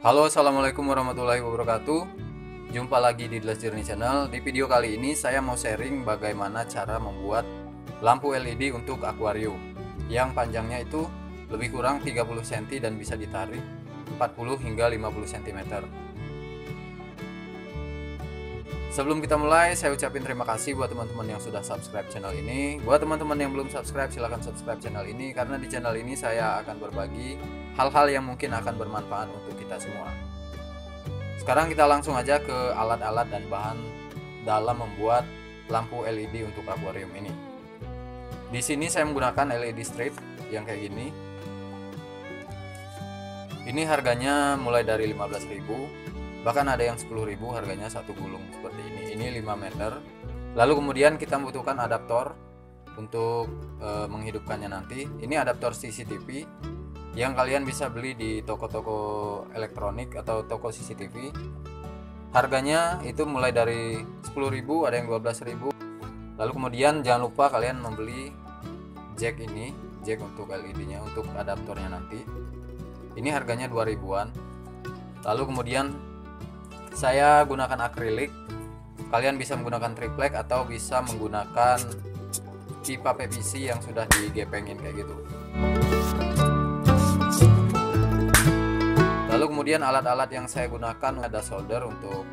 Halo, assalamualaikum warahmatullahi wabarakatuh. Jumpa lagi di The Last Journey Channel. Di video kali ini saya mau sharing bagaimana cara membuat lampu LED untuk akuarium yang panjangnya itu lebih kurang 30 cm dan bisa ditarik 40 hingga 50 cm. Sebelum kita mulai, saya ucapin terima kasih buat teman-teman yang sudah subscribe channel ini. Buat teman-teman yang belum subscribe, silahkan subscribe channel ini, karena di channel ini saya akan berbagi hal-hal yang mungkin akan bermanfaat untuk kita semua. Sekarang kita langsung aja ke alat-alat dan bahan dalam membuat lampu LED untuk akuarium ini. Di sini saya menggunakan LED strip yang kayak gini. Ini harganya mulai dari 15.000. Bahkan ada yang 10.000 harganya satu gulung seperti ini. Ini 5 meter. Lalu kemudian kita membutuhkan adaptor untuk menghidupkannya nanti. Ini adaptor CCTV yang kalian bisa beli di toko-toko elektronik atau toko CCTV. Harganya itu mulai dari 10.000, ada yang 12.000. Lalu kemudian jangan lupa kalian membeli jack ini, jack untuk LED-nya, untuk adaptornya nanti. Ini harganya 2.000-an. Lalu kemudian saya gunakan akrilik. Kalian bisa menggunakan triplek atau bisa menggunakan pipa PVC yang sudah digepengin kayak gitu. Lalu kemudian alat-alat yang saya gunakan ada solder untuk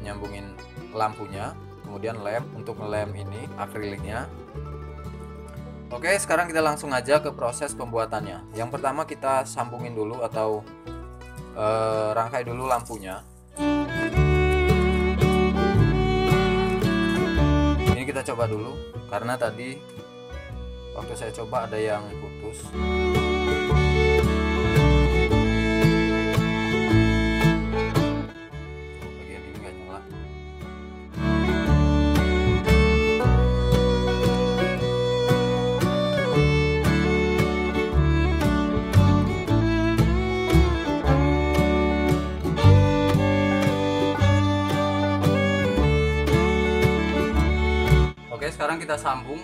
nyambungin lampunya, kemudian lem untuk lem ini akriliknya. Oke, sekarang kita langsung aja ke proses pembuatannya. Yang pertama kita sambungin dulu atau rangkai dulu lampunya. Ini kita coba dulu karena tadi waktu saya coba ada yang putus. Bagian ini nggak nyala. Oke, sekarang kita sambung.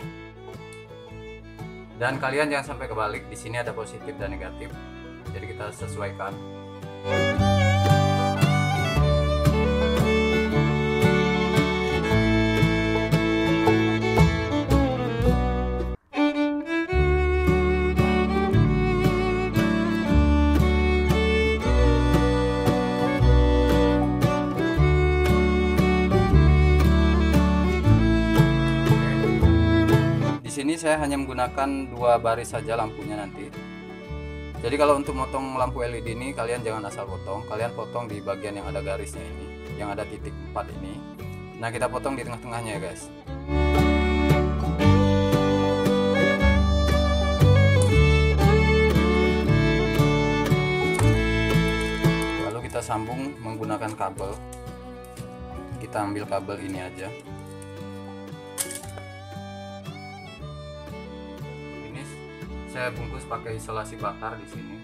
Dan kalian jangan sampai kebalik. Di sini ada positif dan negatif. Jadi kita sesuaikan. Di sini saya hanya menggunakan 2 baris saja lampunya nanti. Jadi kalau untuk motong lampu LED ini kalian jangan asal potong, kalian potong di bagian yang ada garisnya ini, yang ada titik 4 ini. Nah, kita potong di tengah-tengahnya ya guys. Lalu kita sambung menggunakan kabel. Kita ambil kabel ini aja. Saya bungkus pakai isolasi bakar di sini.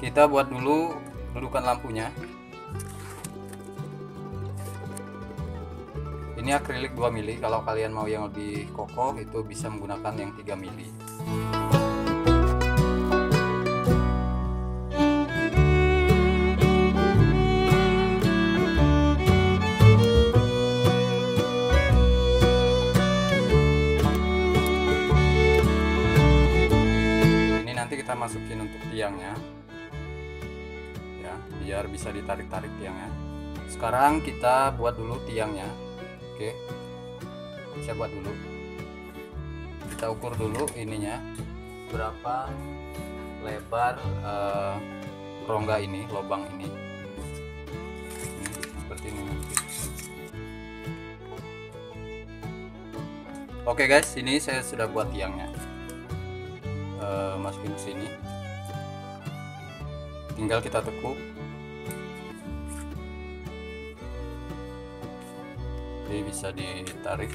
Kita buat dulu dudukan lampunya. Ini akrilik 2 mili. Kalau kalian mau yang lebih kokoh itu bisa menggunakan yang 3 mili. Ini nanti kita masukin untuk tiangnya. Biar bisa ditarik-tarik tiangnya. Sekarang kita buat dulu tiangnya. Oke, saya buat dulu. Kita ukur dulu ininya berapa lebar rongga ini, lubang ini. Seperti ini nanti. Oke guys, ini saya sudah buat tiangnya. Masukin ke sini. Tinggal kita tekuk. Jadi bisa ditarik.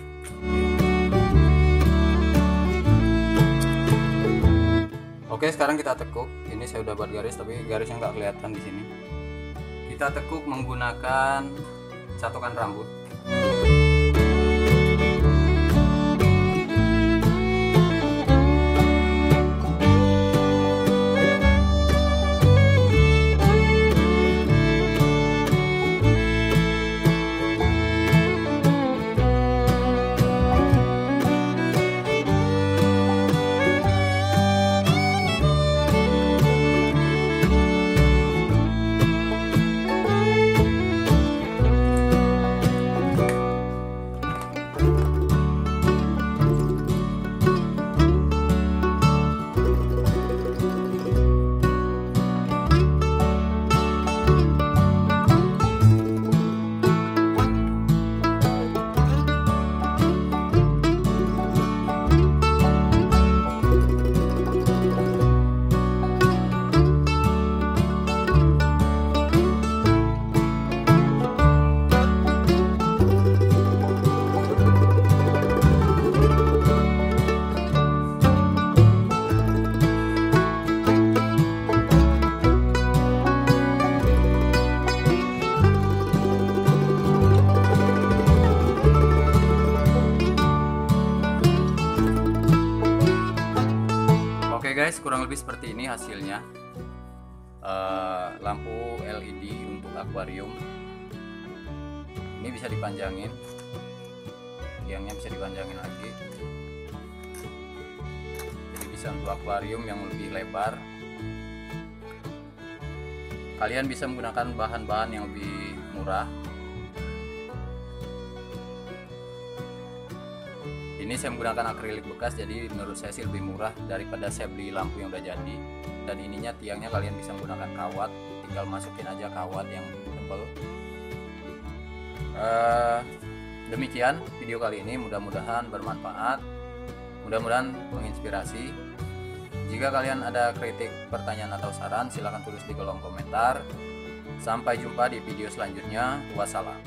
Oke, sekarang kita tekuk. Ini saya udah buat garis, tapi garisnya nggak kelihatan di sini. Kita tekuk menggunakan catokan rambut. Guys, kurang lebih seperti ini hasilnya. Lampu LED untuk akuarium ini bisa dipanjangin, tiangnya bisa dipanjangin lagi, jadi bisa untuk akuarium yang lebih lebar. Kalian bisa menggunakan bahan-bahan yang lebih murah. Ini saya menggunakan akrilik bekas, jadi menurut saya sih lebih murah daripada saya beli lampu yang udah jadi. Dan ininya tiangnya kalian bisa menggunakan kawat, tinggal masukin aja kawat yang tebal. Demikian video kali ini, mudah-mudahan bermanfaat, mudah-mudahan menginspirasi. Jika kalian ada kritik, pertanyaan atau saran, silahkan tulis di kolom komentar. Sampai jumpa di video selanjutnya. Wassalam.